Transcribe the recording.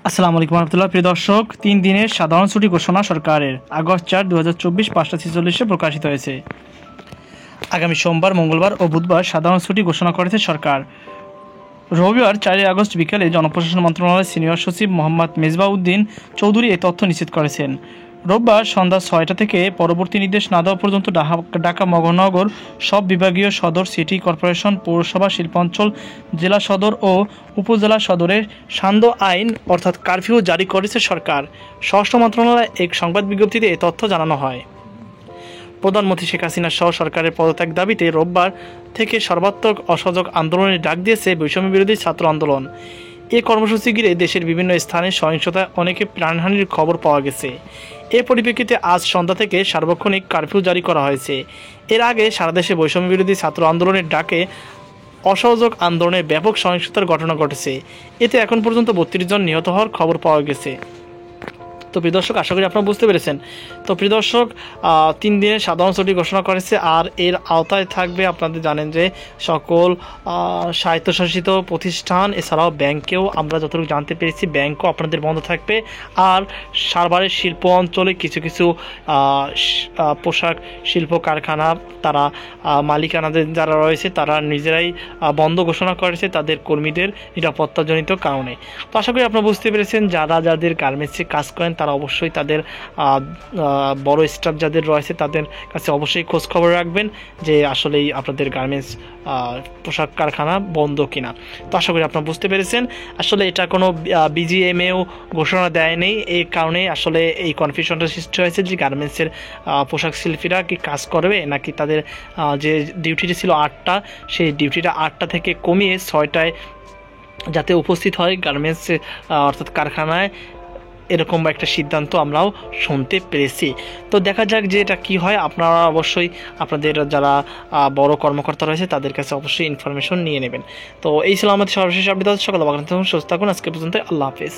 আসসালামু আলাইকুম রহমতুল্লাহ। প্রিয় দর্শক, 3 দিনের সাধারণ ছুটি ঘোষণা সরকারের আগস্ট 4, 2024 5:46 প্রকাশিত হয়েছে। আগামী সোমবার, মঙ্গলবার ও বুধবার সাধারণ ছুটি ঘোষণা করেছে সরকার। রবিবার 4 আগস্ট বিকেলে জনপ্রশাসন মন্ত্রণালয়ের সিনিয়র সচিব মোহাম্মদ মেজবাউদ্দিন চৌধুরী এই তথ্য নিশ্চিত করেছেন। রোববার সন্ধ্যা 6টা থেকে পরবর্তী নির্দেশ না দেওয়া পর্যন্ত ঢাকা মহানগর সব বিভাগীয় সদর, সিটি কর্পোরেশন, পৌরসভা, শিল্পাঞ্চল, জেলা সদর ও উপজেলা সদরের সান্ধ্য আইন অর্থাৎ কারফিউ জারি করেছে সরকার। স্বরাষ্ট্র মন্ত্রণালয়ে এক সংবাদ বিজ্ঞপ্তিতে এ তথ্য জানানো হয়। প্রধানমন্ত্রী শেখ হাসিনা সহ সরকারের পদত্যাগ দাবিতে রোববার থেকে সর্বাত্মক অসহযোগ আন্দোলনের ডাক দিয়েছে বৈষম্য বিরোধী ছাত্র আন্দোলন। এই কর্মসূচি ঘিরে দেশের বিভিন্ন স্থানে সহিংসতায় অনেকে প্রাণহানির খবর পাওয়া গেছে। এ পরিপ্রেক্ষিতে আজ সন্ধ্যা থেকে সার্বক্ষণিক কারফিউ জারি করা হয়েছে। এর আগে সারা দেশে বৈষম্য বিরোধী ছাত্র আন্দোলনের ডাকে অসহযোগ আন্দোলনে ব্যাপক সহিংসতার ঘটনা ঘটেছে। এতে এখন পর্যন্ত 32 জন নিহত হওয়ার খবর পাওয়া গেছে। তো প্রিয় দর্শক, আশা করি আপনারা বুঝতে পেরেছেন। তো প্রিয় দর্শক, 3 দিনের সাধারণ ছুটি ঘোষণা করেছে। আর এর আওতায় থাকবে, আপনাদের জানেন যে সকল স্বায়ত্তশাসিত প্রতিষ্ঠান, এছাড়াও ব্যাংকেও আমরা যতটুকু জানতে পেরেছি ব্যাংকও আপনাদের বন্ধ থাকবে। আর সাভারের শিল্প অঞ্চলে কিছু কিছু পোশাক শিল্প কারখানা, তারা মালিকানাদের যারা রয়েছে তারা নিজেরাই বন্ধ ঘোষণা করেছে তাদের কর্মীদের নিরাপত্তাজনিত কারণে। তো আশা করি আপনারা বুঝতে পেরেছেন, যাদের গার্মেন্টসে কাজ করেন তারা অবশ্যই তাদের বড় স্টাফ যাদের রয়েছে তাদের কাছে অবশ্যই খোঁজ খবর রাখবেন যে আসলেই আপনাদের গার্মেন্টস পোশাক কারখানা বন্ধ কিনা। তো আশা করি আপনারা বুঝতে পেরেছেন। আসলে এটা কোনো বিজিএমএও ঘোষণা দেয়নি, এই কারণে আসলে এই কনফিউশনটা সৃষ্টি হয়েছে যে গার্মেন্টসের পোশাক শিল্পীরা কি কাজ করবে নাকি তাদের যে ডিউটিটা ছিল 8টা, সেই ডিউটিটা 8টা থেকে কমিয়ে 6টায় যাতে উপস্থিত হয় গার্মেন্টস অর্থাৎ কারখানায়, এরকম একটা সিদ্ধান্ত আমরাও শুনতে পেরেছি। তো দেখা যাক যে এটা কী হয়। আপনারা অবশ্যই আপনাদের যারা বড় কর্মকর্তা রয়েছে তাদের কাছে অবশ্যই ইনফরমেশন নিয়ে নেবেন। তো এই ছিল আমাদের সর্বশেষ আপডেট। সকালে সুস্থ থাকুন। আজকে পর্যন্ত আল্লাহ হাফেজ।